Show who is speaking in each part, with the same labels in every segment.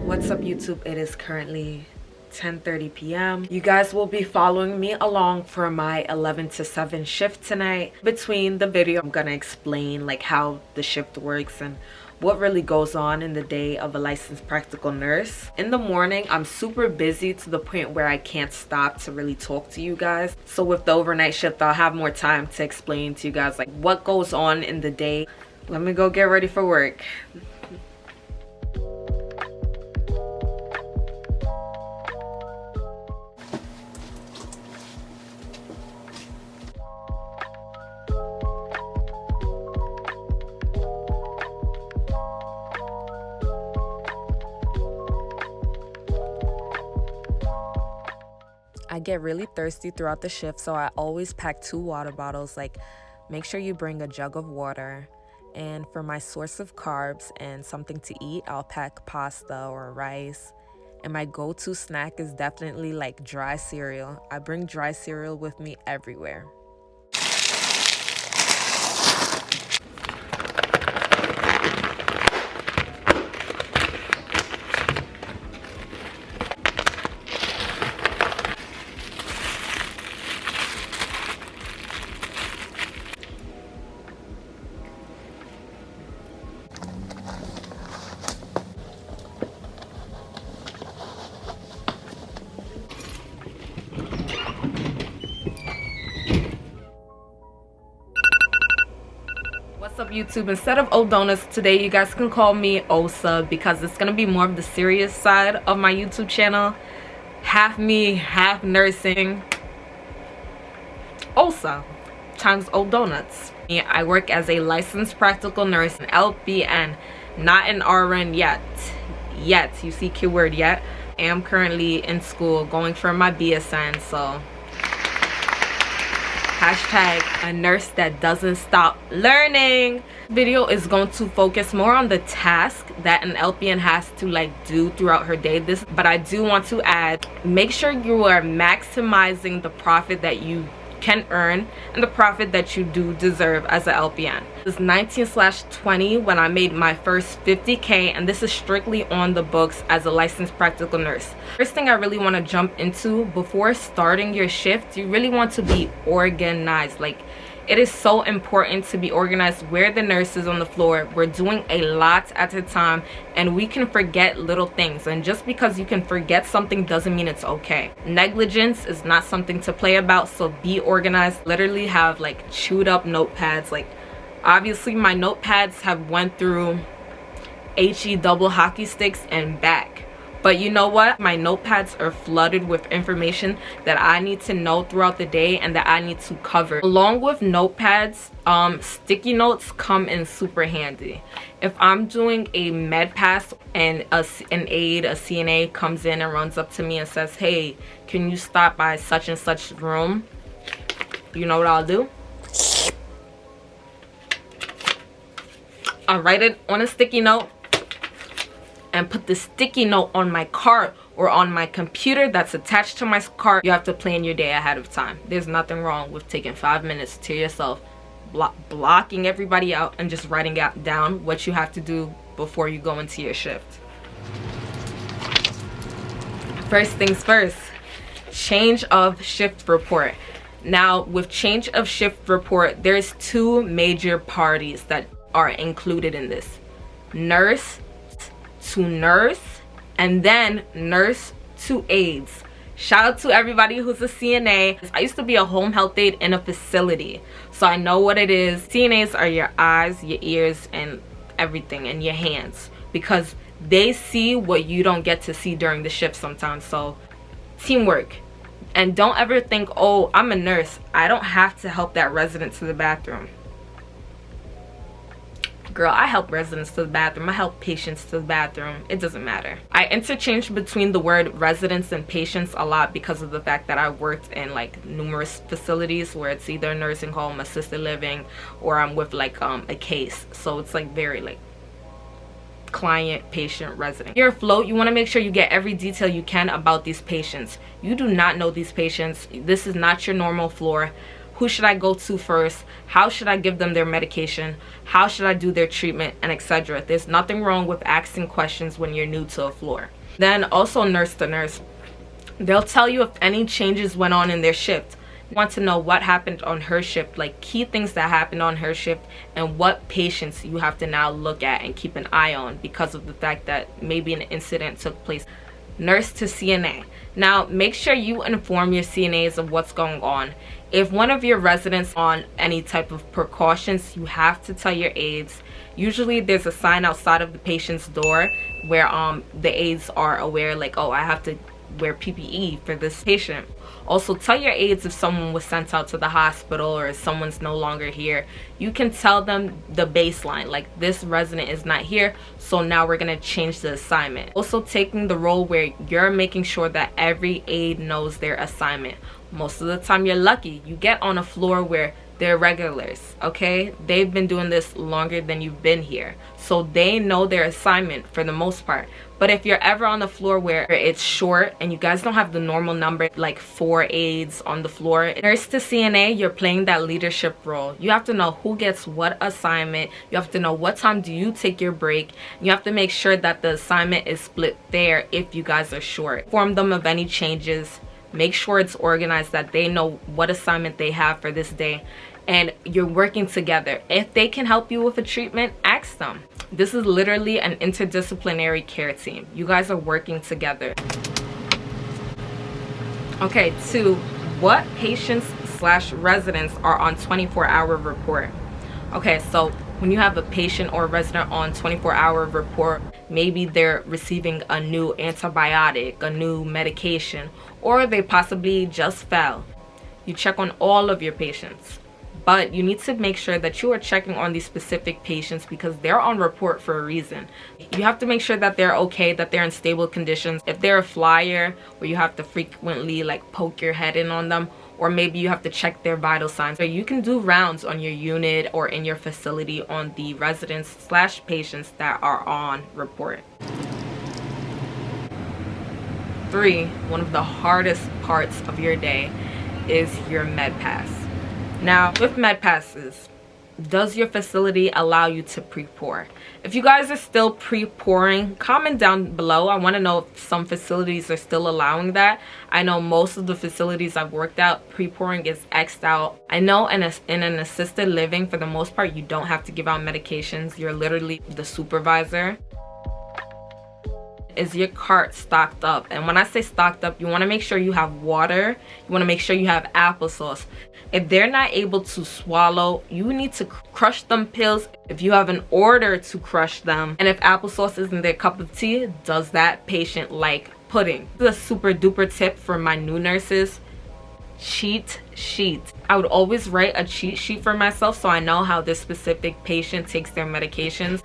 Speaker 1: What's up, YouTube? It is currently 10:30 p.m. You guys will be following me along for my 11 to 7 shift tonight. Between the video, I'm gonna explain like how the shift works and what really goes on in the day of a licensed practical nurse. In the morning, I'm super busy to the point where I can't stop to really talk to you guys. So with the overnight shift, I'll have more time to explain to you guys like what goes on in the day. Let me go get ready for work. I get really thirsty throughout the shift, so I always pack 2 water bottles. Like, make sure you bring a jug of water. And for my source of carbs and something to eat, I'll pack pasta or rice. And my go-to snack is definitely like dry cereal. I bring dry cereal with me everywhere. What's up, YouTube? Instead of old donuts today, you guys can call me Osa because it's gonna be more of the serious side of my YouTube channel. Half me, half nursing. Osa times old donuts. I work as a licensed practical nurse, an LPN, not an RN yet. You see keyword yet. I am currently in school going for my BSN, so hashtag a nurse that doesn't stop learning. Video is going to focus more on the task that an LPN has to like do throughout her day. But I do want to add, make sure you are maximizing the profit that you can earn and the profit that you do deserve as an LPN. This is 19/20 when I made my first 50K, and this is strictly on the books as a licensed practical nurse. First thing I really want to jump into before starting your shift, you really want to be organized. Like, it is so important to be organized. Where the nurse is on the floor, we're doing a lot at a time and we can forget little things, and just because you can forget something doesn't mean it's okay. Negligence is not something to play about, so be organized. Literally have like chewed up notepads. Like, obviously my notepads have went through HE double hockey sticks and back. But you know what? My notepads are flooded with information that I need to know throughout the day and that I need to cover. Along with notepads, sticky notes come in super handy. If I'm doing a med pass and an aide, a CNA comes in and runs up to me and says, "Hey, can you stop by such and such room?" You know what I'll do? I'll write it on a sticky note and put the sticky note on my cart or on my computer that's attached to my cart. You have to plan your day ahead of time. There's nothing wrong with taking 5 minutes to yourself, blocking everybody out, and just writing down what you have to do before you go into your shift. First things first, change of shift report. Now, with change of shift report, there's 2 major parties that are included in this: nurse to nurse, and then nurse to aides. Shout out to everybody who's a CNA. I used to be a home health aide in a facility, so I know what it is. CNAs are your eyes, your ears, and everything, and your hands, because they see what you don't get to see during the shift sometimes. So teamwork. And don't ever think, oh, I'm a nurse, I don't have to help that resident to the bathroom. Girl, I help residents to the bathroom. I help patients to the bathroom. It doesn't matter. I interchange between the word residents and patients a lot because of the fact that I worked in like numerous facilities where it's either a nursing home, assisted living, or I'm with like a case. So it's like very like client, patient, resident. You're afloat, you want to make sure you get every detail you can about these patients. You do not know these patients. This is not your normal floor. who should I go to first, how should I give them their medication, how should I do their treatment, and etc. There's nothing wrong with asking questions when you're new to a floor. Then also nurse to nurse, they'll tell you if any changes went on in their shift. You want to know what happened on her shift, like key things that happened on her shift, and what patients you have to now look at and keep an eye on because of the fact that maybe an incident took place. Nurse to CNA. Now make sure you inform your CNAs of what's going on. If one of your residents on any type of precautions, you have to tell your aides. Usually there's a sign outside of the patient's door where the aides are aware, like, oh, I have to wear PPE for this patient. Also tell your aides if someone was sent out to the hospital or if someone's no longer here. You can tell them the baseline, like this resident is not here, so now we're gonna change the assignment. Also taking the role where you're making sure that every aide knows their assignment. Most of the time you're lucky, you get on a floor where they're regulars, okay? They've been doing this longer than you've been here, so they know their assignment for the most part. But if you're ever on the floor where it's short and you guys don't have the normal number, like 4 aides on the floor, nurse to CNA, you're playing that leadership role. You have to know who gets what assignment. You have to know what time do you take your break. You have to make sure that the assignment is split fair if you guys are short. Inform them of any changes. Make sure it's organized, that they know what assignment they have for this day, and you're working together. If they can help you with a treatment, ask them. This is literally an interdisciplinary care team. You guys are working together. Okay, 2, what patients / residents are on 24-hour report? Okay, so when you have a patient or a resident on 24-hour report, maybe they're receiving a new antibiotic, a new medication, or they possibly just fell. You check on all of your patients, but you need to make sure that you are checking on these specific patients because they're on report for a reason. You have to make sure that they're okay, that they're in stable conditions. If they're a flyer where you have to frequently like poke your head in on them, or maybe you have to check their vital signs, so you can do rounds on your unit or in your facility on the residents / patients that are on report. 3, one of the hardest parts of your day is your med pass. Now with med passes, does your facility allow you to pre-pour? If you guys are still pre-pouring, comment down below. I want to know if some facilities are still allowing that. I know most of the facilities I've worked out, pre-pouring is X'd out. I know in an assisted living, for the most part, you don't have to give out medications. You're literally the supervisor. Is your cart stocked up? And when I say stocked up, you want to make sure you have water. You want to make sure you have applesauce. If they're not able to swallow, you need to crush them pills if you have an order to crush them. And if applesauce isn't their cup of tea, does that patient like pudding? This is a super duper tip for my new nurses. Cheat sheet. I would always write a cheat sheet for myself so I know how this specific patient takes their medications.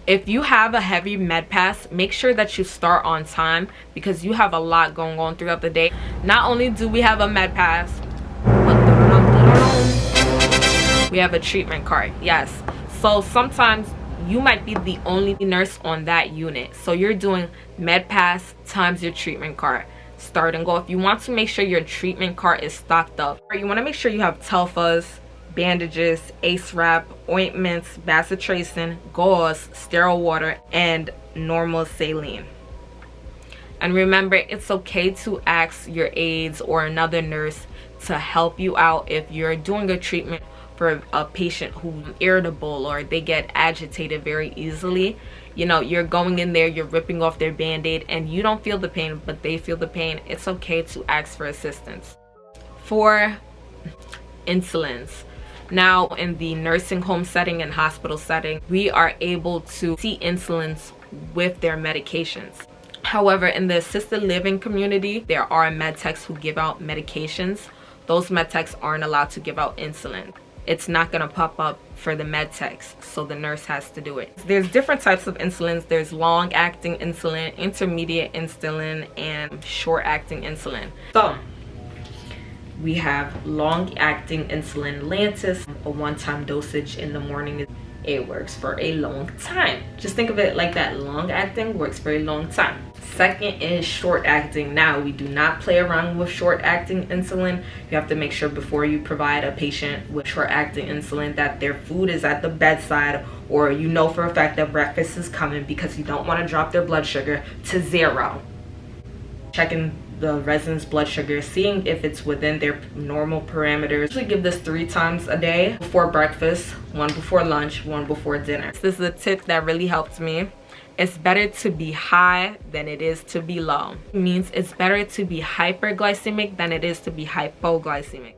Speaker 1: If you have a heavy med pass, make sure that you start on time because you have a lot going on throughout the day. Not only do we have a med pass, we have a treatment cart. Yes, so sometimes you might be the only nurse on that unit, so you're doing med pass times your treatment cart. Start and go. If you want to make sure your treatment cart is stocked up, you want to make sure you have telfas, bandages, ace wrap, ointments, bacitracin, gauze, sterile water, and normal saline. And remember, it's okay to ask your aides or another nurse to help you out if you're doing a treatment for a patient who's irritable or they get agitated very easily. You know, you're going in there, you're ripping off their band-aid and you don't feel the pain, but they feel the pain. It's okay to ask for assistance. 4, insulins. Now in the nursing home setting and hospital setting, we are able to see insulins with their medications. However, in the assisted living community, there are med techs who give out medications. Those med techs aren't allowed to give out insulin. It's not going to pop up for the med techs, so the nurse has to do it. There's different types of insulins. There's long-acting insulin, intermediate insulin, and short-acting insulin. So we have long-acting insulin Lantus, a one-time dosage in the morning. it works for a long time. Just think of it like that. Long acting works for a long time. Second is short acting. Now, we do not play around with short acting insulin. You have to make sure before you provide a patient with short acting insulin that their food is at the bedside, or you know for a fact that breakfast is coming, because you don't want to drop their blood sugar to 0. Checking the resident's blood sugar, seeing if it's within their normal parameters. Usually give this 3 times a day: before breakfast, 1 before lunch, 1 before dinner. This is a tip that really helped me. It's better to be high than it is to be low. It means it's better to be hyperglycemic than it is to be hypoglycemic.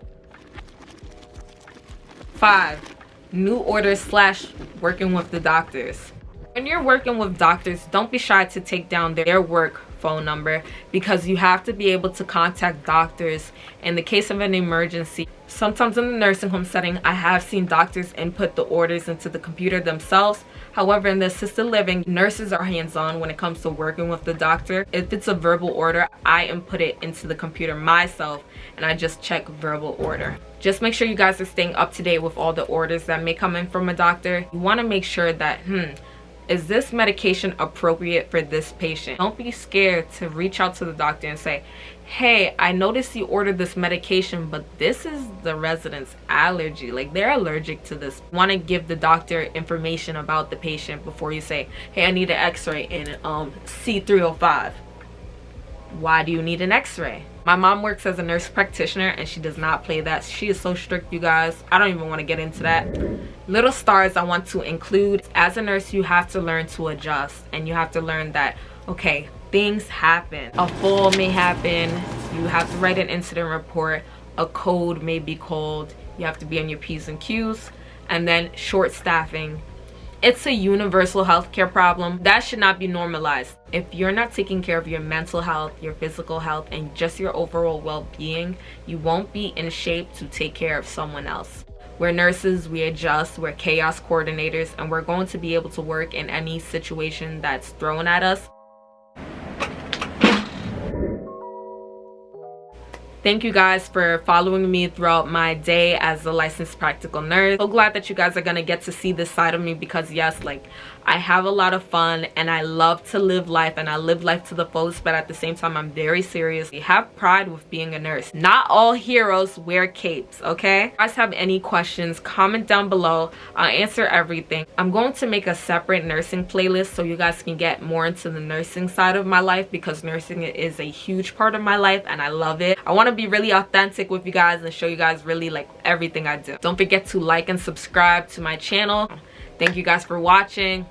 Speaker 1: 5, new orders / working with the doctors. When you're working with doctors, don't be shy to take down their work phone number, because you have to be able to contact doctors in the case of an emergency. Sometimes in the nursing home setting, I have seen doctors input the orders into the computer themselves. However, in the assisted living, nurses are hands-on when it comes to working with the doctor. If it's a verbal order, I input it into the computer myself, and I just check verbal order. Just make sure you guys are staying up to date with all the orders that may come in from a doctor. You want to make sure that, is this medication appropriate for this patient? Don't be scared to reach out to the doctor and say, hey, I noticed you ordered this medication, but this is the resident's allergy. Like, they're allergic to this. You want to give the doctor information about the patient before you say, hey, I need an x-ray in C305. Why do you need an x-ray? My mom works as a nurse practitioner, and she does not play that. She is so strict, you guys. I don't even want to get into that. Little stars I want to include. As a nurse, you have to learn to adjust, and you have to learn that, okay, things happen. A fall may happen. You have to write an incident report. A code may be called. You have to be on your P's and Q's. And then short staffing. It's a universal healthcare problem that should not be normalized. If you're not taking care of your mental health, your physical health, and just your overall well-being, you won't be in shape to take care of someone else. We're nurses, we adjust, we're chaos coordinators, and we're going to be able to work in any situation that's thrown at us. Thank you guys for following me throughout my day as a licensed practical nurse. So glad that you guys are gonna get to see this side of me, because yes, like, I have a lot of fun and I love to live life, and I live life to the fullest, but at the same time, I'm very serious. You have pride with being a nurse. Not all heroes wear capes, okay? If you guys have any questions, comment down below. I'll answer everything. I'm going to make a separate nursing playlist so you guys can get more into the nursing side of my life, because nursing is a huge part of my life and I love it. I want to be really authentic with you guys and show you guys really like everything I do. Don't forget to like and subscribe to my channel. Thank you guys for watching.